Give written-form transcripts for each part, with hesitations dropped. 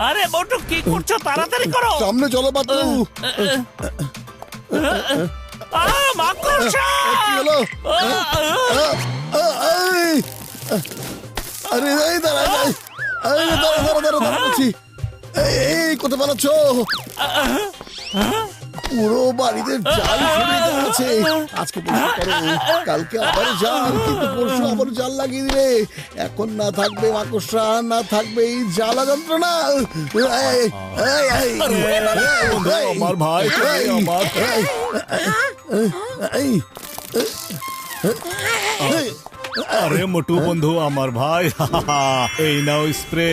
আরে মোটু কি করছো, তাড়াতাড়ি করো। সামনে চলো পাতলু। মাকড়সা! কি হলো? আরে এই দাঁড়া বলছি। এই কোথায় পালাচ্ছ? পুরো বাড়িতে জাল ছড়িয়ে দেওয়া আছে। আজকে পরিষ্কার করো, কালকে আবার জাল, কিন্তু পরশু আবার জাল লাগিয়ে দিলে। এখন না থাকবে মাকড়সা, না থাকবে এই জ্বালা যন্ত্রণা। আমার ভাই, আরে মোটু বন্ধু, আমার ভাই, এই নাও স্প্রে,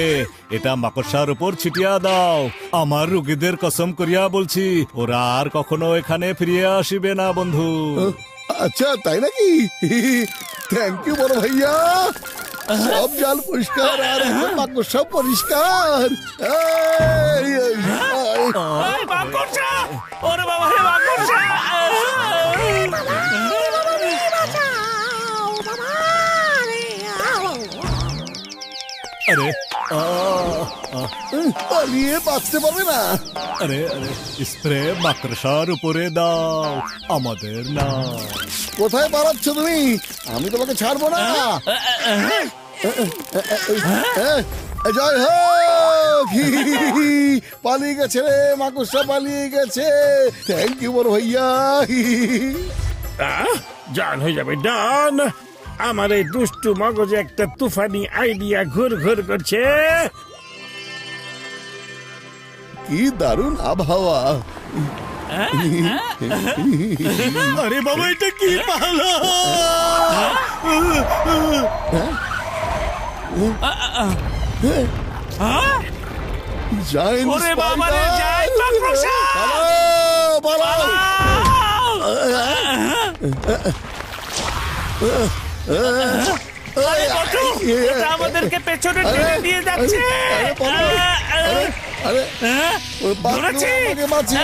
এটা মাকড়সার উপর ছিটিয়া দাও। আমার রোগীদের কসম করিয়া বলছি, ওরা আর কখনো এখানে ফিরিয়ে আসিবে না বন্ধু। আচ্ছা তাই নাকি? থ্যাংক ইউ বড় ভাইয়া। সব জাল পরিষ্কার আর এখন মাকড়সা পরিষ্কার। মাকড়সা! ওরে বাবা রে, মাকড়সা! আরে পালিয়ে বাঁচতে পারবে না। আরে আরে, স্প্রে মাকড়সার উপরে দাও, আমাদের না। কোথায় পালাচ্ছ তুমি? আমি তোমাকে ছাড়বো না। জয় হোক! পালিয়ে গেছে রে মাকড়সা, পালিয়ে গেছে। থ্যাংক ইউ বড় ভাইয়া। জান হয়ে যাবে ডান। আমার এই দুষ্টু মগজে একটা তুফানি আইডিয়া ঘুর ঘুর করছে। কি দারুণ আবহাওয়া। আরে বাবা, এটা কি পালা? জায়েন্ট ওরে বাবা রে, জায়েন্ট মাকড়সা! পালাও। আরে মোটু, ওটা আমাদেরকে পেছনে টেনে নিয়ে যাচ্ছে। ধরেছি!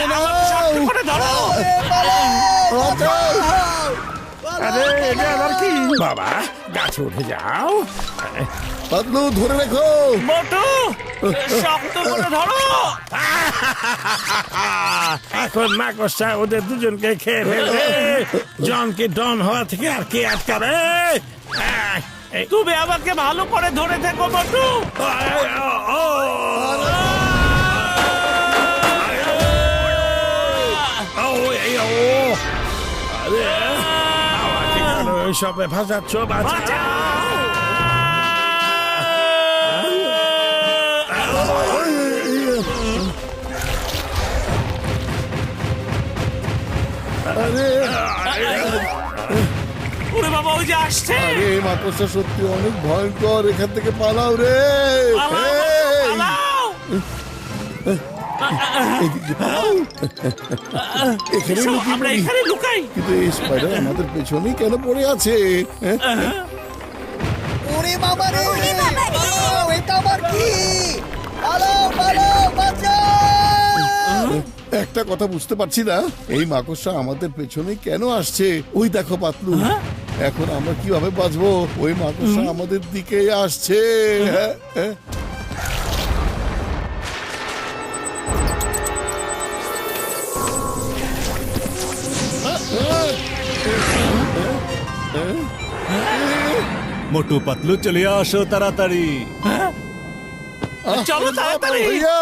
আমাকে শক্ত করে ধরো। আরে এটা আবার কি বাবা, গাছ উঠে যাও। পাতলু ধরে রেখো। মোটু, শক্ত করে ধরো। এখন মাকড়সা ওদের দুজনকে খেয়ে ফেলবে। জনকে ডন হওয়া থেকে আর কে আটকাবে? তুমি আমাকে ভালো করে ধরে থেকো মোটু। সবে ভাসাচ্ছ বাচ্চা। ওরে বাবা, ওই যে আসছে। আরে মাকড়সা সত্যি অনেক ভয়ঙ্কর, এখান থেকে পালাও রে। পালাও। এখানে লুকিয়ে আমরা পড়ি। এখানে লুকাই। কিন্তু এই স্পাইডার আমাদের পেছনেই কেন পড়ে আছে? ওরে বাবা রে, এটা আবার কি? পালাও পালাও, বাঁচাও! একটা কথা বুঝতে পারছি না, এই মাকড়সা আমাদের পেছনে কেন আসছে? ওই দেখো পাতলু, এখন আমরা কিভাবে বাঁচবো? ওই মাকড়সা আমাদের দিকে আসছে। মোটু পাতলু, চলে আসো তাড়াতাড়ি। চলো তাড়াতাড়ি। ভাইয়া,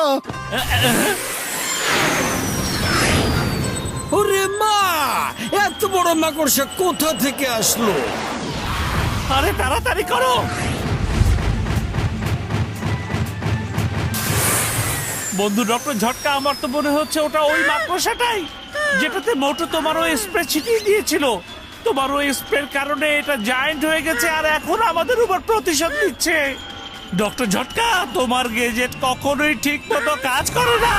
ওরে মা, এত বড় মাকড়সা কোথা থেকে আসলো? আরে তাড়াতাড়ি করো। বন্ধু ডক্টর ঝটকা, আমার তো মনে হচ্ছে ওটা ওই মাকড়সাটাই যেটাতে মোটু তোমার ওই স্প্রে ছিটিয়ে দিয়েছিল। তোমার ওই স্প্রের কারণে এটা জায়ান্ট হয়ে গেছে আর এখন আমাদের উপর প্রতিশোধ নিচ্ছে। ডক্টর ঝটকা, তোমার গেজেট কখনোই ঠিক মতো কাজ করে না।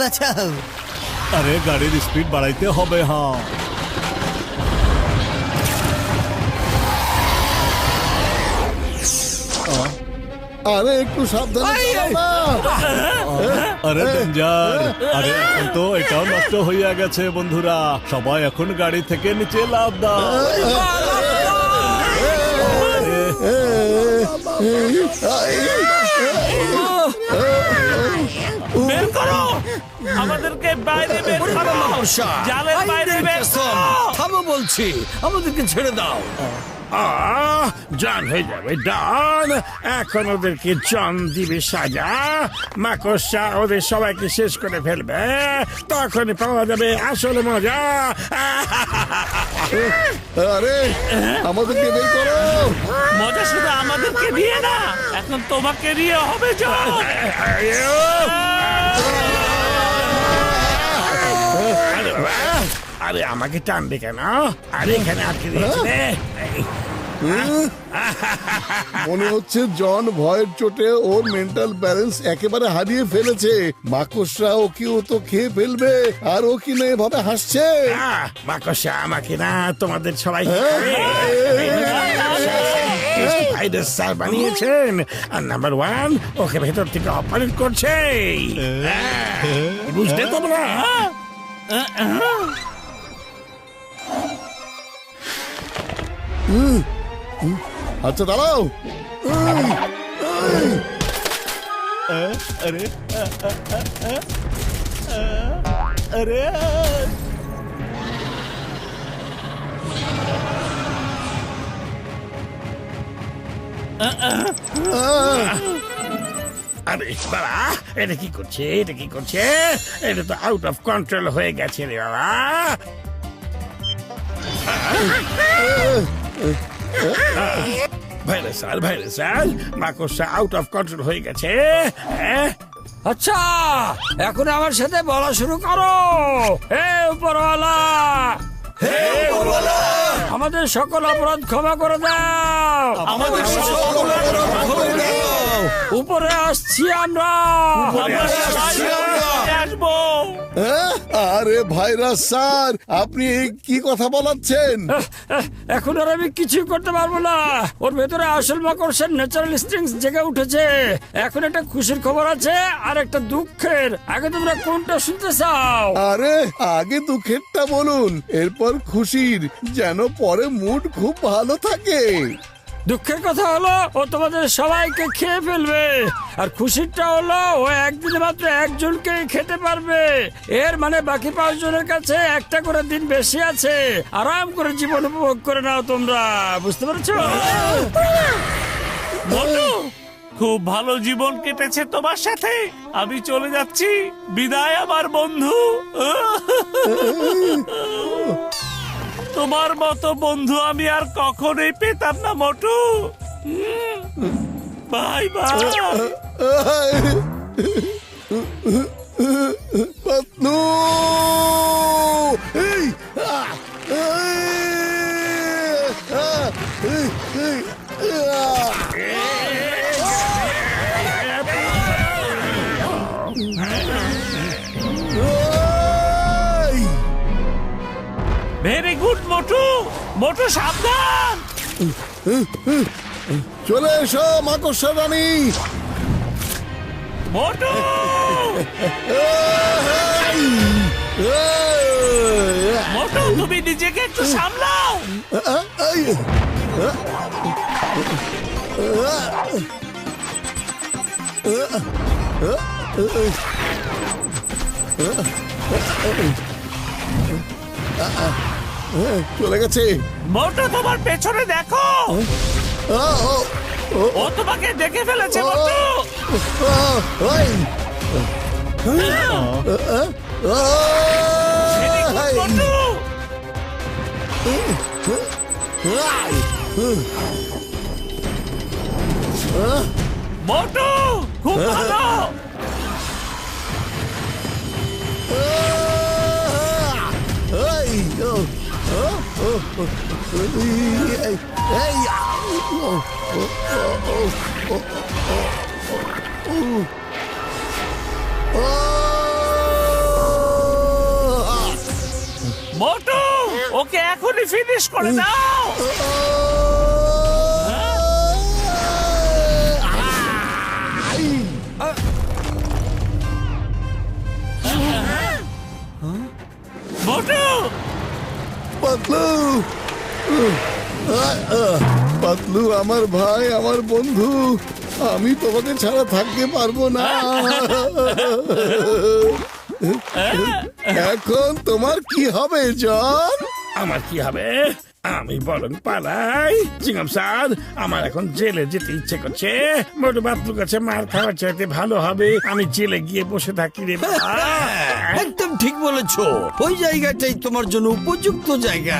বাঁচাও! আরে গাড়ির স্পিড বাড়াইতে হবে। হ্যাঁ, আরে একটু সাবধানে চালাও না। আরে ডেঞ্জার। আরে এখন তো এটাও নষ্ট হইয়া গেছে বন্ধুরা, সবাই এখন গাড়ি থেকে নিচে লাফ দাও। বের করো, আমাদেরকে বাইরে বের ওরে করো, বাবা, মাকড়সা! জালের বাইরে আইনের বের কসম! করো। থামো বলছি, আমাদেরকে ছেড়ে দাও। জন হয়ে যাবে ডন। এখন ওদেরকে জন দিবে সাজা। মাকড়সা ওদের সবাইকে শেষ করে ফেলবে, তখন পাওয়া যাবে আসল মজা। আরে আমাদেরকে বের করো। মজা শুধু আমাদেরকে দিয়ে না, এখন তোমাকে দিয়ে হবে জল। আরে আমাকে টানবে কেন? আরে এখানে আটকে দিয়েছে। মনে হচ্ছে জন ভয়ের চোটে ওর মেন্টাল ব্যালেন্স একেবারে হারিয়ে ফেলেছে। মাকড়সা ওকে ও তো খেয়ে ফেলবে, আর ও কি না এভাবে হাসছে। মাকড়সা আমাকে না, তোমাদের সবাই ভাইরাস স্যার বানিয়েছেন, আর নাম্বার 1 ওকে ভেতর থেকে অপারেট করছে। বুঝতে তোমরা? আচ্ছা দাঁড়াও। अरे अरे আরে বাবা, এটা কি করছে? এটা কি করছে? এটা তো আউট অফ কন্ট্রোল হয়ে গেছে রে বাবা। ভাইরাস মাকড়সা আউট অফ কন্ট্রোল হয়ে গেছে। আচ্ছা, এখন আমার সাথে বলা শুরু করো। হে উপরওয়ালা, আমাদের সকল অপরাধ ক্ষমা করে দাও। আমাদের সকল অপরাধ ক্ষমা করে দাও। উপরে আসছি আমরা। আসবো। হ্যাঁ? আরে ভাইরাস স্যার, আপনি এই কি কথা বলাচ্ছেন? এখন আর আমি কিছু করতে পারবো না। ওর ভেতরে আসল মাকড়সার ন্যাচারাল স্ট্রিংস জেগে উঠেছে। এখন একটা খুশির খবর আছে আর একটা দুঃখের। আগে তোমরা কোনটা শুনতে চাও? আরে আগে দুঃখেরটা বলুন, এরপর খুশির, যেন পরে মুড খুব ভালো থাকে। দুঃখের কথা হলো ও তোমাদের সবাইকে খেয়ে ফেলবে, আর খুশিরটা হলো ও একদিনে মাত্র একজনকে খেতে পারবে। এর মানে বাকি 5 জনের কাছে একটা করে দিন বেশি আছে। আরাম করে জীবন উপভোগ করে নাও তোমরা, বুঝতে পারছো? মোটু, খুব ভালো জীবন কেটেছে তোমার সাথে। আমি চলে যাচ্ছি, বিদায় আমার বন্ধু। তোমার মতো বন্ধু আমি আর কখনোই পেতাম না মোটু। Bye bye. পাতলু! এই! ভেরি গুড মোটু। মোটু সাবধান। চলে এসো মাকড়সা রানী। মোটু, মোটু তুমি নিজেকে একটু সামলাও। চলে গেছে। মোটু তোমার পেছনে দেখো, ও তোমাকে দেখে ফেলেছে মোটু। Very good, মোটু। মোটু খুব ভালো। মোটু ওকে এখনই ফিনিশ করে দাও। মোটু পাতলু! পাতলু আমার ভাই, আমার বন্ধু, আমি তোমাকে ছাড়া থাকতে পারবো না। এখন তোমার কি হবে জন? আমার কি হবে? আমি বরং পালাই। চিংগাম স্যার, আমার এখন জেলে যেতে ইচ্ছে করছে। মোটু বাতলুর কাছে মার খাওয়ার চাইতে ভালো হবে আমি জেলে গিয়ে বসে থাকি রে বাবা। একদম ঠিক বলেছো, ওই জায়গাটাই তোমার জন্য উপযুক্ত জায়গা।